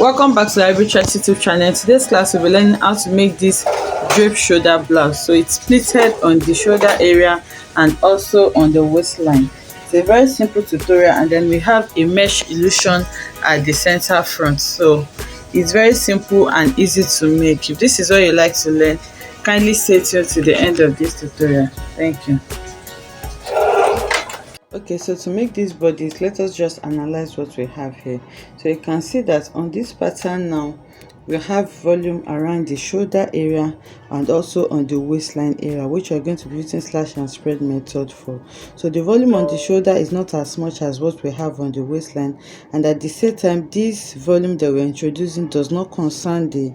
Welcome back to the Arbitrage YouTube channel. In today's class we'll be learning how to make this draped shoulder blouse. So it's pleated on the shoulder area and also on the waistline. It's a very simple tutorial, and then we have a mesh illusion at the center front. So it's very simple and easy to make. If this is what you like to learn, kindly stay tuned to the end of this tutorial. Thank you. Okay, so to make these bodies, let us just analyze what we have here. So you can see that on this pattern now, we have volume around the shoulder area and also on the waistline area, which we are going to be using slash and spread method for. So the volume on the shoulder is not as much as what we have on the waistline, and at the same time this volume that we're introducing does not concern the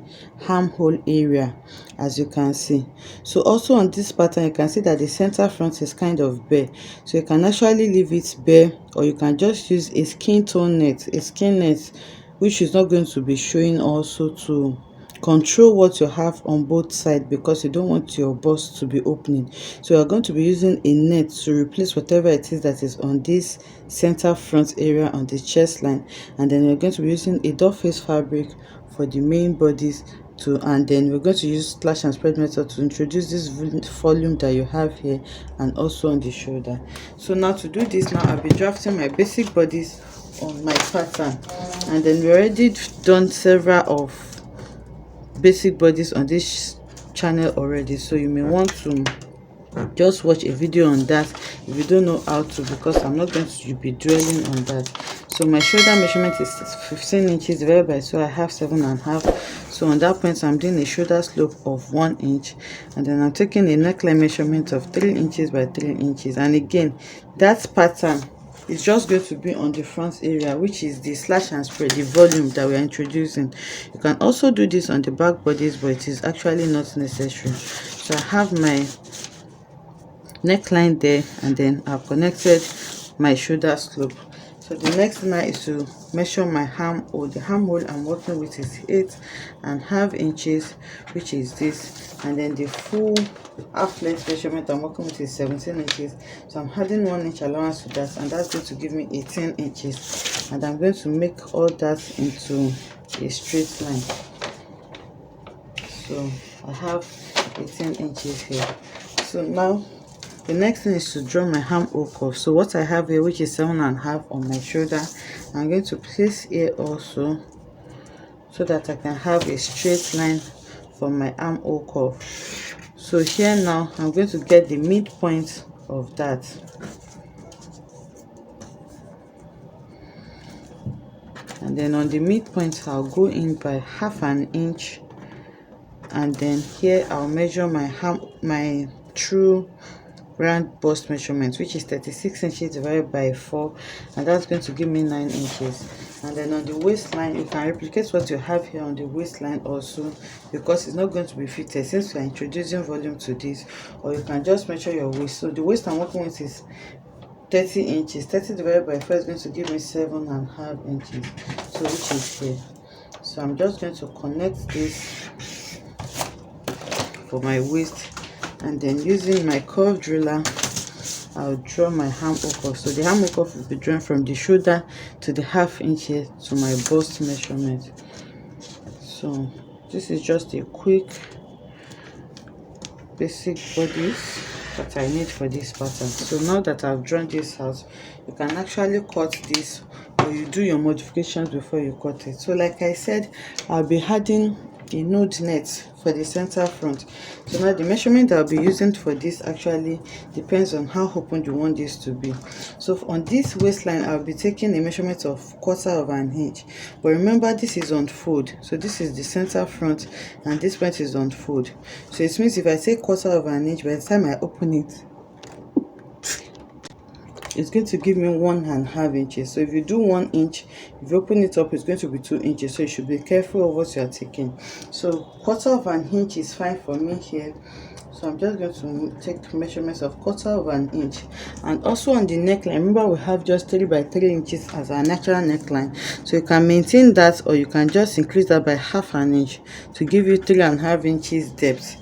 armhole area, as you can see. So also on this pattern you can see that the center front is kind of bare, so you can actually leave it bare, or you can just use a skin net which is not going to be showing, also to control what you have on both sides, because you don't want your bust to be opening. So you're going to be using a net to replace whatever it is that is on this center front area on the chest line, and then you're going to be using a doll face fabric for the main bodies and then we're going to use slash and spread method to introduce this volume that you have here and also on the shoulder. So now to do this, now I'll be drafting my basic bodies on my pattern, and then we already done several of basic bodies on this channel already, so you may want to just watch a video on that if you don't know how to, because I'm not going to be dwelling on that. So my shoulder measurement is 15 inches divided by, so I have 7.5. So on that point I'm doing a shoulder slope of 1 inch, and then I'm taking a neckline measurement of 3 inches by 3 inches. And again, that pattern is just going to be on the front area, which is the slash and spread, the volume that we're introducing. You can also do this on the back bodies, but it is actually not necessary. So I have my neckline there, and then I've connected my shoulder slope. So the next thing now is to measure my armhole. The armhole I'm working with is 8.5 inches, which is this, and then the full half length measurement I'm working with is 17 inches. So I'm adding 1 inch allowance to that, and that's going to give me 18 inches, and I'm going to make all that into a straight line. So I have 18 inches here. So now the next thing is to draw my armhole curve. So what I have here, which is 7.5 on my shoulder, I'm going to place here also, so that I can have a straight line for my armhole curve. So here now I'm going to get the midpoint of that, and then on the midpoint I'll go in by 1/2 inch, and then here I'll measure my true round bust measurement, which is 36 inches divided by 4, and that's going to give me 9 inches. And then on the waistline, you can replicate what you have here on the waistline also, because it's not going to be fitted since we are introducing volume to this, or you can just measure your waist. So the waist I'm working with is 30 inches. 30 divided by 4 is going to give me 7.5 inches, so which is here. So I'm just going to connect this for my waist, and then using my curve driller I'll draw my armhole curve. So the armhole curve will be drawn from the shoulder to the 1/2 inch here to my bust measurement. So this is just a quick basic bodies that I need for this pattern. So now that I've drawn this out, you can actually cut this, or you do your modifications before you cut it. So like I said, I'll be adding a node net for the center front. So now the measurement I'll be using for this actually depends on how open you want this to be. So on this waistline I'll be taking a measurement of 1/4 inch, but remember this is on fold, so this is the center front and this point is on fold. So it means if I take 1/4 inch, by the time I open it, it's going to give me 1.5 inches. So if you do 1 inch, if you open it up, it's going to be 2 inches. So you should be careful of what you are taking. So 1/4 inch is fine for me here. So I'm just going to take measurements of 1/4 inch. And also on the neckline, remember we have just 3 by 3 inches as our natural neckline. So you can maintain that, or you can just increase that by 1/2 inch to give you 3.5 inches depth.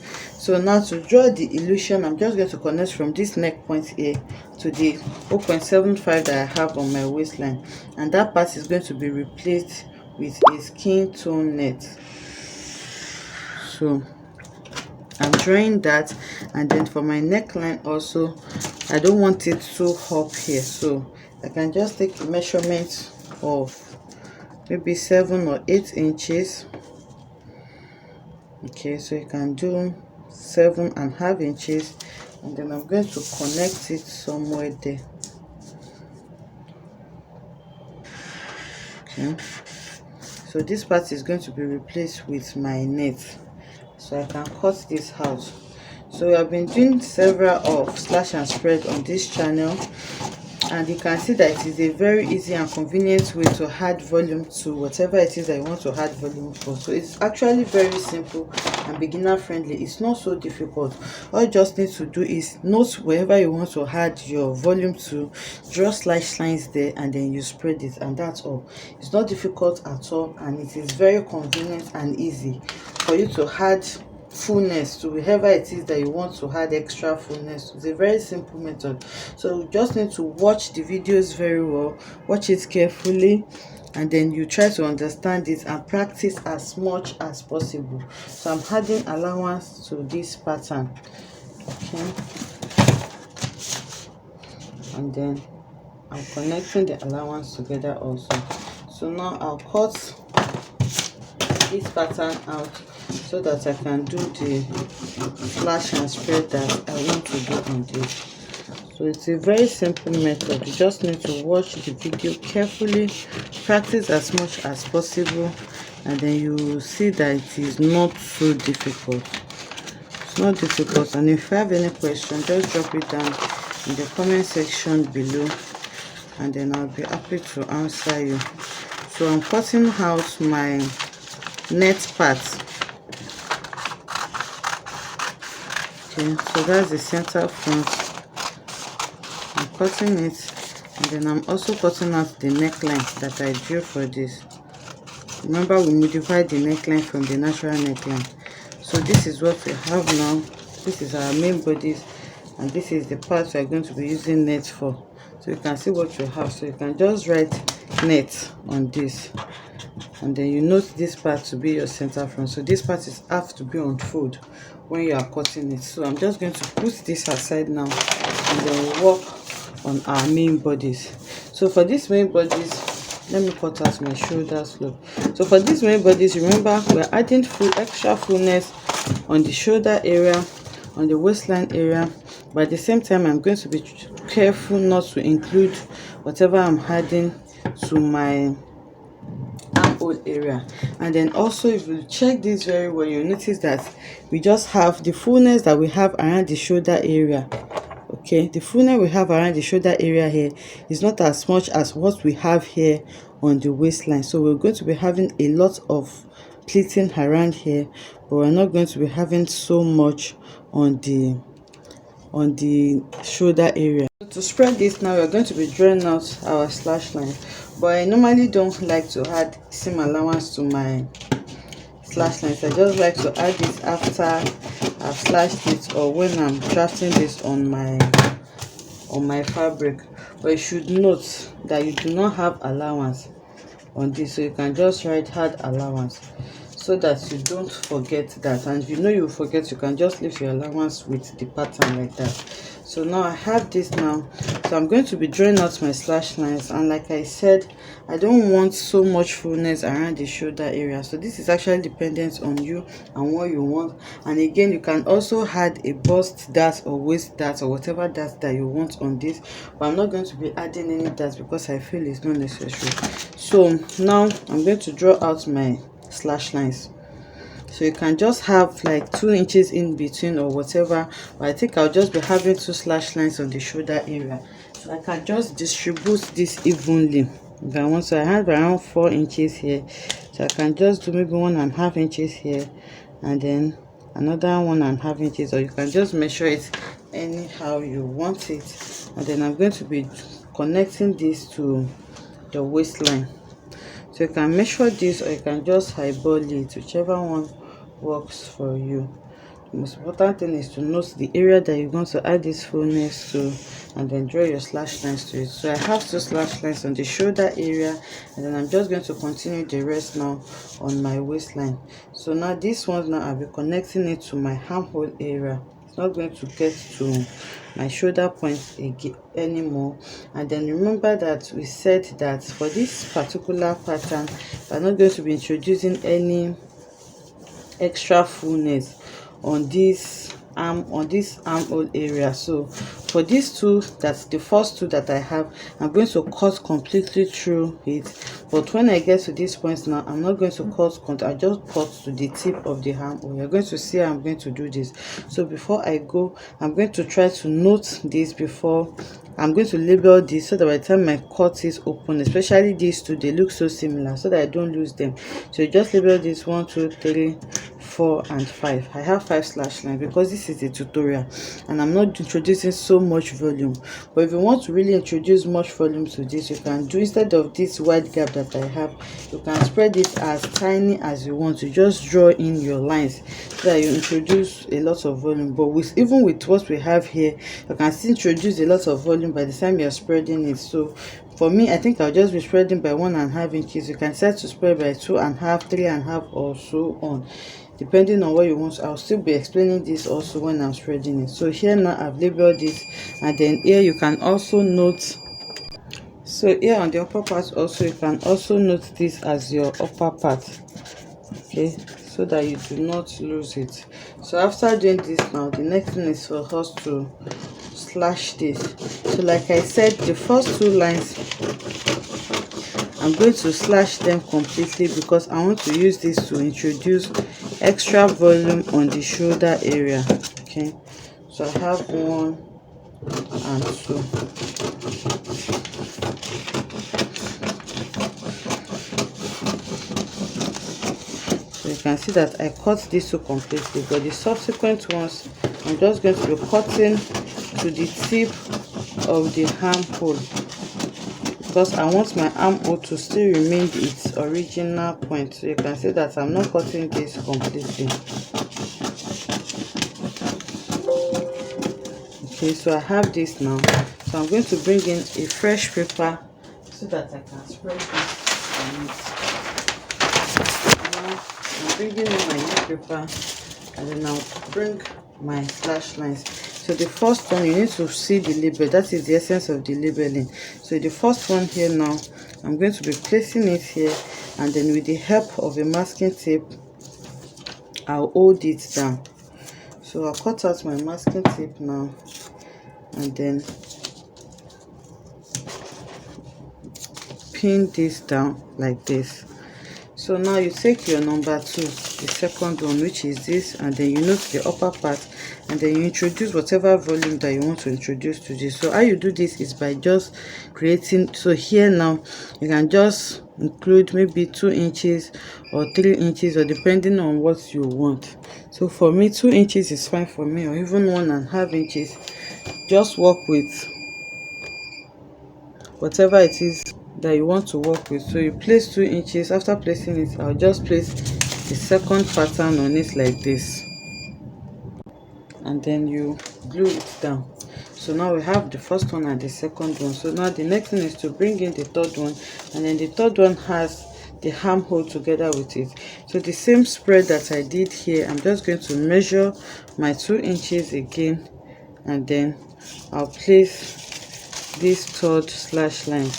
So now to draw the illusion, I'm just going to connect from this neck point here to the 0.75 that I have on my waistline, and that part is going to be replaced with a skin tone net. So I'm drawing that, and then for my neckline also, I don't want it too up here, so I can just take a measurement of maybe 7 or 8 inches. Okay, so you can do 7.5 inches, and then I'm going to connect it somewhere there. Okay, so this part is going to be replaced with my net, so I can cut this out. So I've been doing several of slash and spread on this channel, and you can see that it is a very easy and convenient way to add volume to whatever it is that you want to add volume for. So it's actually very simple and beginner friendly. It's not so difficult. All you just need to do is note wherever you want to add your volume to, draw slash lines there, and then you spread it, and that's all. It's not difficult at all, and it is very convenient and easy for you to add fullness to wherever it is that you want to add extra fullness. It's a very simple method, so you just need to watch the videos very well, watch it carefully, and then you try to understand it and practice as much as possible. So I'm adding allowance to this pattern. Okay, and then I'm connecting the allowance together also. So now I'll cut this pattern out so that I can do the slash and spread that I want to do on this. So it's a very simple method. You just need to watch the video carefully, practice as much as possible, and then you will see that it is not so difficult. It's not difficult, and if you have any question, just drop it down in the comment section below, and then I'll be happy to answer you. So I'm cutting out my net part. Okay, so that's the center front. I'm cutting it, and then I'm also cutting out the neckline that I drew for this. Remember, we modified the neckline from the natural neckline. So this is what we have now. This is our main bodice, and this is the part we are going to be using net for. So you can see what we have. So you can just write net on this, and then you note this part to be your center front. So this part is have to be on fold when you are cutting it. So I'm just going to put this aside now, and then we'll work on our main bodies. So for this main bodies, let me cut out my shoulder slope. So for this main bodies, remember, we're adding extra fullness on the shoulder area, on the waistline area, but at the same time I'm going to be careful not to include whatever I'm adding to my armhole area. And then also, if you check this very well, you notice that we just have the fullness that we have around the shoulder area. Okay, the fullness we have around the shoulder area here is not as much as what we have here on the waistline. So we're going to be having a lot of pleating around here, but we're not going to be having so much on the shoulder area. So to spread this now, we're going to be drawing out our slash line, but I normally don't like to add seam allowance to my slash lines. I just like to add this after I've slashed it, or when I'm drafting this on my fabric. But you should note that you do not have allowance on this, so you can just write add allowance so that you don't forget that. And if you know you forget, you can just leave your allowance with the pattern like that. So now I have this now, so I'm going to be drawing out my slash lines, and like I said, I don't want so much fullness around the shoulder area. So this is actually dependent on you and what you want. And again, you can also add a bust dart or waist dart or whatever dart that you want on this, but I'm not going to be adding any dart because I feel it's not necessary. So now I'm going to draw out my slash lines. So you can just have like 2 inches in between or whatever, but I think I'll just be having 2 slash lines on the shoulder area, so I can just distribute this evenly if I want. So I have around 4 inches here, so I can just do maybe 1.5 inches here, and then another 1.5 inches, or you can just measure it anyhow you want it. And then I'm going to be connecting this to the waistline. So you can measure this, or you can just eyeball it, whichever one works for you. The most important thing is to note the area that you're going to add this fullness to, and then draw your slash lines to it. So I have 2 slash lines on the shoulder area, and then I'm just going to continue the rest now on my waistline. So now this one, now I'll be connecting it to my armhole area. It's not going to get to my shoulder point again anymore. And then remember that we said that for this particular pattern, I'm not going to be introducing any extra fullness on this armhole area. So for these two, that's the first two that I have, I'm going to cut completely through it. But when I get to this point now, I'm not going to cut, I just cut to the tip of the armhole. You're going to see how I'm going to do this. So before I go, I'm going to try to note this before I'm going to label this, so that by the time my cut is open, especially these two, they look so similar, so that I don't lose them. So you just label this 1, 2, 3, 4 and 5. I have 5 slash lines because this is a tutorial and I'm not introducing so much volume. But if you want to really introduce much volume to this, you can do, instead of this wide gap that I have, you can spread it as tiny as you want to. Just draw in your lines so that you introduce a lot of volume. But even with what we have here, you can still introduce a lot of volume by the time you're spreading it. So for me, I think I'll just be spreading by 1.5 inches. You can start to spread by 2.5, 3.5 or so on, depending on what you want. I'll still be explaining this also when I'm spreading it. So here now I've labeled this, and then here you can also note. So here on the upper part also, you can also note this as your upper part, okay, so that you do not lose it. So after doing this now, the next thing is for us to slash this. So like I said, the first 2 lines, I'm going to slash them completely because I want to use this to introduce extra volume on the shoulder area. Okay, so I have 1 and 2. So you can see that I cut these 2 completely, but the subsequent ones, I'm just going to be cutting to the tip of the armhole, because I want my armhole to still remain its original point. So you can see that I'm not cutting this completely. Okay, so I have this now. So I'm going to bring in a fresh paper so that I can spread this on it. Now I'm bringing in my new paper, and then I'll bring my slash lines. So the first one, you need to see the label. That is the essence of the labeling. So the first one here now, I'm going to be placing it here, and then with the help of a masking tape, I'll hold it down. So I'll cut out my masking tape now, and then pin this down like this. So now you take your number 2, the second one, which is this, and then you note the upper part, and then you introduce whatever volume that you want to introduce to this. So how you do this is by just creating. So here now you can just include maybe 2 inches or 3 inches, or depending on what you want. So for me, 2 inches is fine for me, or even 1.5 inches. Just work with whatever it is that you want to work with. So you place 2 inches. After placing it, I'll just place the second pattern on it like this, and then you glue it down. So now we have the first one and the second one. So now the next thing is to bring in the third one, and then the third one has the armhole together with it. So the same spread that I did here, I'm just going to measure my 2 inches again, and then I'll place this third slash line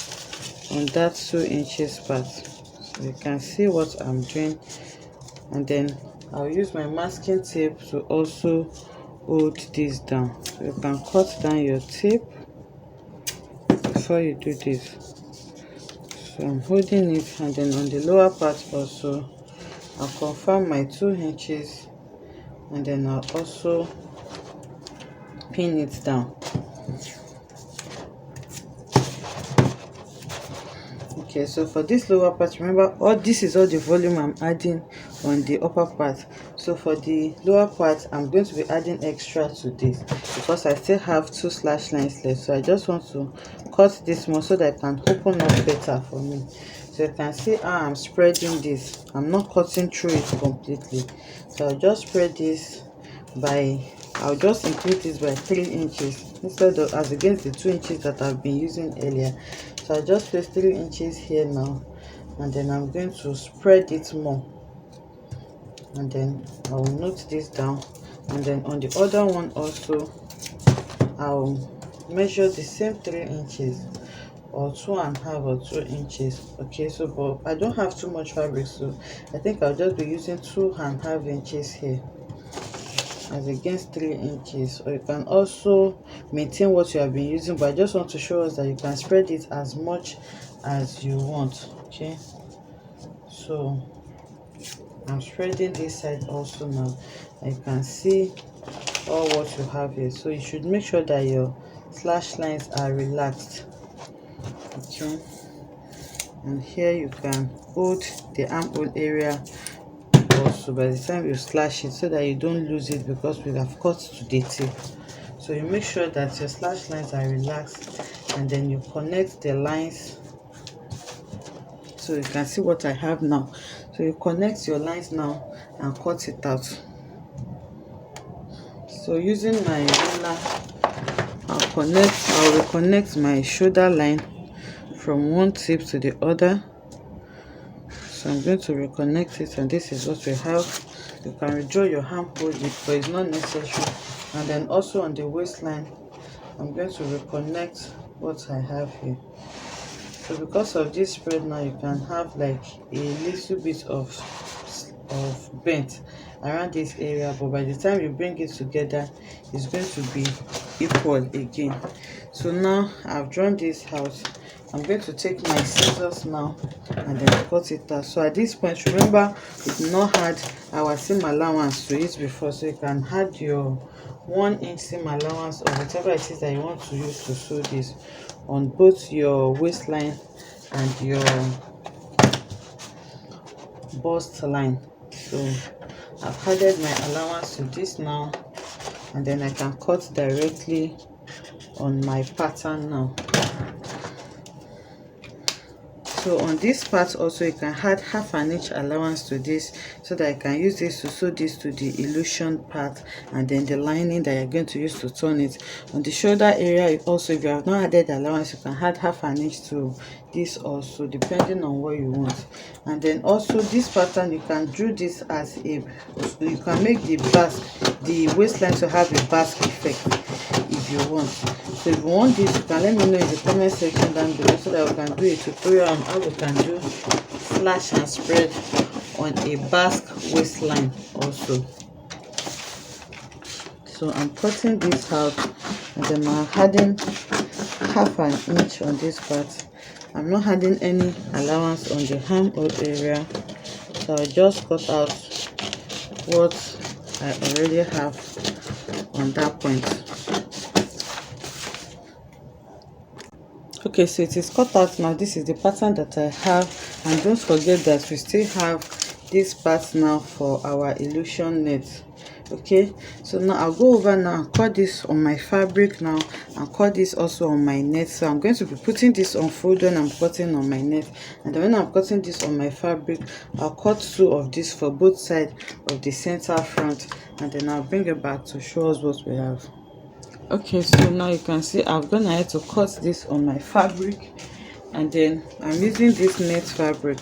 on that 2 inches part. So you can see what I'm doing, and then I'll use my masking tape to also hold this down. So you can cut down your tape before you do this. So I'm holding it, and then on the lower part also, I'll confirm my 2 inches, and then I'll also pin it down. Okay, so for this lower part, remember, all this is all the volume I'm adding on the upper part. So for the lower part, I'm going to be adding extra to this because I still have 2 slash lines left. So I just want to cut this more so that it can open up better for me. So you can see how I'm spreading this. I'm not cutting through it completely. So I'll just spread this by I'll just increase this by 3 inches instead of as against the 2 inches that I've been using earlier. So I just place 3 inches here now, and then I'm going to spread it more, and then I'll note this down, and then on the other one also I'll measure the same 3 inches or 2.5 or 2 inches. Okay, so but I don't have too much fabric, so I think I'll just be using 2.5 inches here as against 3 inches, or you can also maintain what you have been using, but I just want to show us that you can spread it as much as you want. Okay, so I'm spreading this side also now, and you can see all what you have here. So you should make sure that your slash lines are relaxed. Okay, and here you can hold the armhole area also by the time you slash it, so that you don't lose it, because we have cut to the tip. So you make sure that your slash lines are relaxed, and then you connect the lines. So you can see what I have now. So you connect your lines now and cut it out. So using my ruler, I'll reconnect my shoulder line from one tip to the other. So I'm going to reconnect it, and this is what we have. You can redraw your armhole, but it's not necessary. And then also on the waistline, I'm going to reconnect what I have here. So because of this spread now, you can have like a little bit of bent around this area, but by the time you bring it together, it's going to be equal again. So now I've drawn this out. I'm going to take my scissors now and then cut it out. So at this point, remember, we did not add our seam allowance to it before, so you can add your 1 inch seam allowance or whatever it is that you want to use to sew this on both your waistline and your bust line. So I've added my allowance to this now, and then I can cut directly on my pattern now. So on this part also, you can add 1/2 inch allowance to this, so that I can use this to sew this to the illusion part, and then the lining that you're going to use to turn it. On the shoulder area also, if you have not added allowance, you can add 1/2 inch to this also, depending on what you want. And then also this pattern, you can do this as a, you can make the waistline to have a basque effect if you want. So if you want this, you can let me know in the comment section down below, so that we can do a tutorial on how we can do slash and spread on a basque waistline also. So I'm cutting this out, and then I'm adding 1/2 inch on this part. I'm not adding any allowance on the armhole area, so I just cut out what I already have on that point. Okay, so it is cut out now. This is the pattern that I have, and don't forget that we still have this part now for our illusion net. Okay, so now I'll go over now and cut this on my fabric now, and cut this also on my net. So I'm going to be putting this on fold when I'm cutting on my net, and then when I'm cutting this on my fabric, I'll cut 2 of this for both sides of the center front, and then I'll bring it back to show us what we have. Okay, so now you can see I've gone ahead to cut this on my fabric, and then I'm using this net fabric.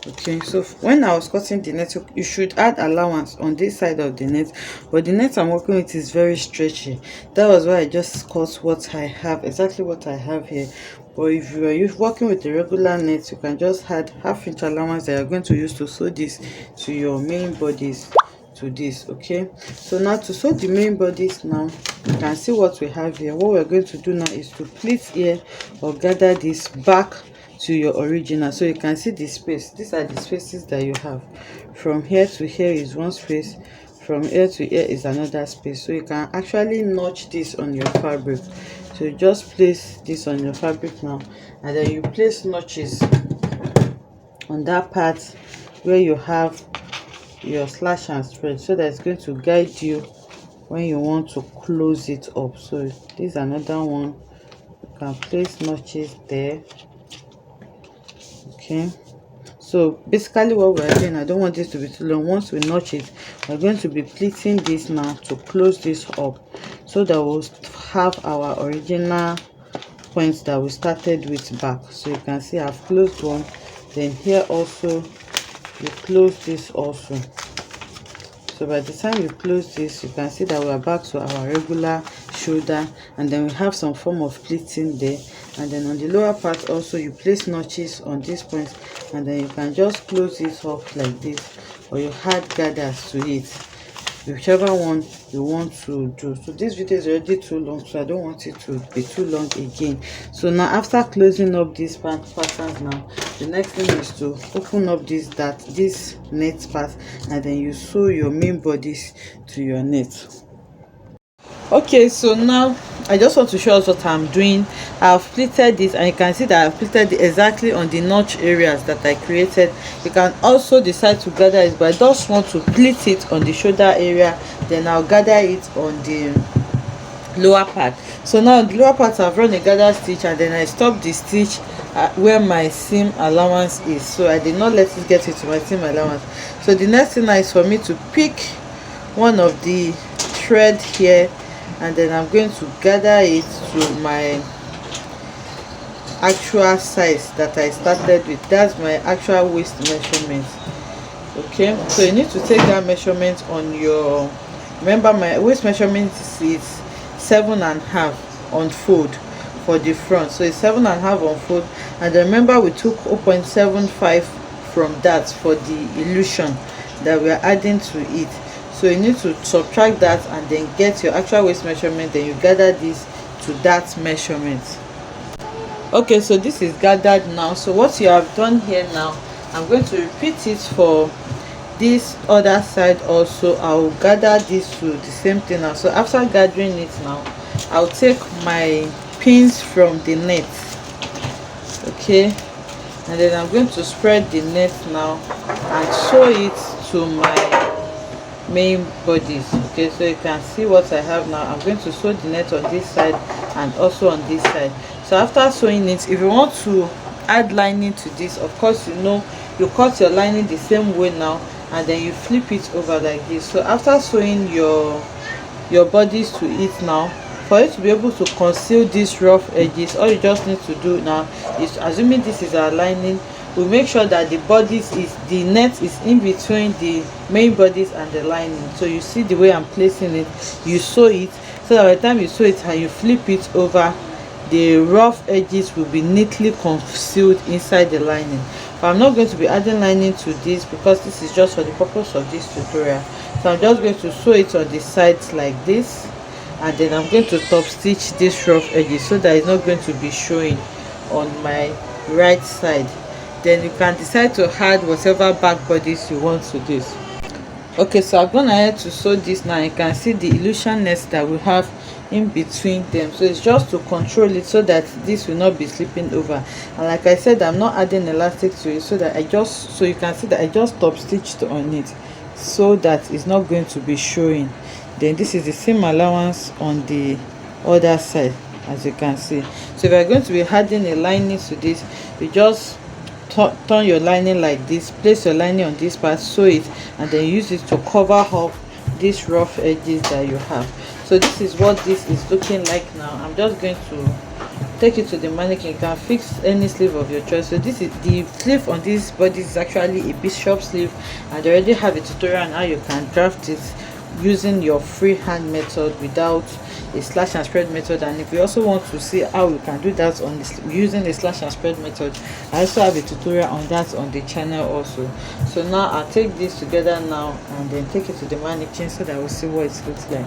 Okay, so when I was cutting the net, you should add allowance on this side of the net, but the net I'm working with is very stretchy. That was why I just cut what I have, exactly what I have here. But if you are working with the regular net, you can just add 1/2 inch allowance that you're going to use to sew this to your main bodies, to this. Okay, so now to sew the main bodies now, you can see what we have here. What we're going to do now is to pleat here, or gather this back to your original. So you can see the space. These are the spaces that you have. From here to here is one space, from here to here is another space. So you can actually notch this on your fabric. So you just place this on your fabric now, and then you place notches on that part where you have your slash and spread, so that it's going to guide you when you want to close it up. So this is another one. You can place notches there. Okay, so basically what we're doing, I don't want this to be too long. Once we notch it, we're going to be pleating this now to close this up. so that we'll have our original points that we started with back. So you can see I've closed one, then here also you close this also. So by the time you close this, you can see that we are back to our regular shoulder, and then we have some form of pleating there. And then on the lower part also you place notches on this point, and then you can just close it up like this, or you add gathers to it, whichever one you want to do. So this video is already too long, so I don't want it to be too long again. So now after closing up these patterns, now the next thing is to open up this net part, and then you sew your main bodies to your net. Okay, so now I just want to show us what I'm doing. I've pleated this, and you can see that I've pleated it exactly on the notch areas that I created. You can also decide to gather it, but I just want to pleat it on the shoulder area, then I'll gather it on the lower part. So now the lower part I've run a gather stitch, and then I stop the stitch where my seam allowance is, so I did not let it get into my seam allowance. So the next thing is for me to pick one of the thread here, and then I'm going to gather it to my actual size that I started with. That's my actual waist measurement. Okay, so you need to take that measurement on your, remember my waist measurement is 7.5 on fold for the front, so it's 7.5 on fold, and then remember we took 0.75 from that for the illusion that we are adding to it. So you need to subtract that and then get your actual waist measurement, then you gather this to that measurement. Okay, so this is gathered now. So what you have done here now, I'm going to repeat it for this other side also. I will gather this to the same thing now. So after gathering it now, I'll take my pins from the net, okay, and then I'm going to spread the net now and sew it to my main bodies. Okay, so you can see what I have now. I'm going to sew the net on this side and also on this side. So after sewing it, if you want to add lining to this, of course, you cut your lining the same way now, and then you flip it over like this. So after sewing your bodies to it now, for you to be able to conceal these rough edges, all you just need to do now is, assuming this is our lining, we make sure that the net is in between the main bodies and the lining. So you see the way I'm placing it, you sew it, so that by the time you sew it and you flip it over, the rough edges will be neatly concealed inside the lining. But I'm not going to be adding lining to this because this is just for the purpose of this tutorial. So I'm just going to sew it on the sides like this, and then I'm going to top stitch this rough edges so that it's not going to be showing on my right side. Then you can decide to add whatever back bodies you want to this. Okay, so I've gone ahead to sew this now. You can see the illusion nest that we have in between them, so it's just to control it so that this will not be slipping over. And like I said, I'm not adding elastic to it, so that so you can see that I just top stitched on it so that it's not going to be showing. Then this is the same allowance on the other side, as you can see. So if you're going to be adding a lining to this, you just turn your lining like this, place your lining on this part, sew it, and then use it to cover up these rough edges that you have. So this is what this is looking like now. I'm just going to take it to the mannequin. You can fix any sleeve of your choice. So this is the sleeve on this body, is actually a bishop sleeve, and I already have a tutorial on how you can draft it using your freehand method without a slash and spread method. And if you also want to see how you can do that on this using the slash and spread method, I also have a tutorial on that on the channel also. So now I'll take this together now and then take it to the mannequin so that we'll see what it looks like.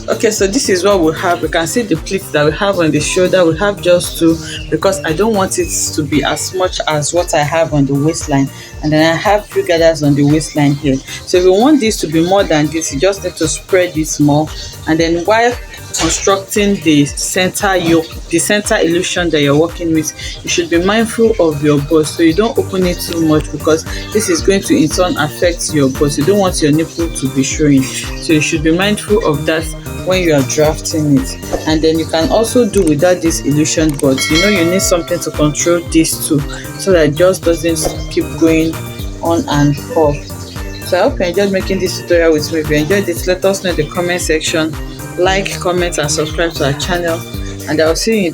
Okay, so this is what we have. We can see the pleats that we have on the shoulder. We have just two because I don't want it to be as much as what I have on the waistline, and then I have few gathers on the waistline here. So if you want this to be more than this, you just need to spread this more, and then while constructing the center yoke, the center illusion that you're working with, you should be mindful of your bust, so you don't open it too much because this is going to in turn affect your bust. You don't want your nipple to be showing, so you should be mindful of that when you are drafting it. And then you can also do without this illusion, but you need something to control this too, so that it just doesn't keep going on and off. So I hope you enjoyed making this tutorial with me. If you enjoyed it, let us know in the comment section. Like, comment and subscribe to our channel, and I will see you in the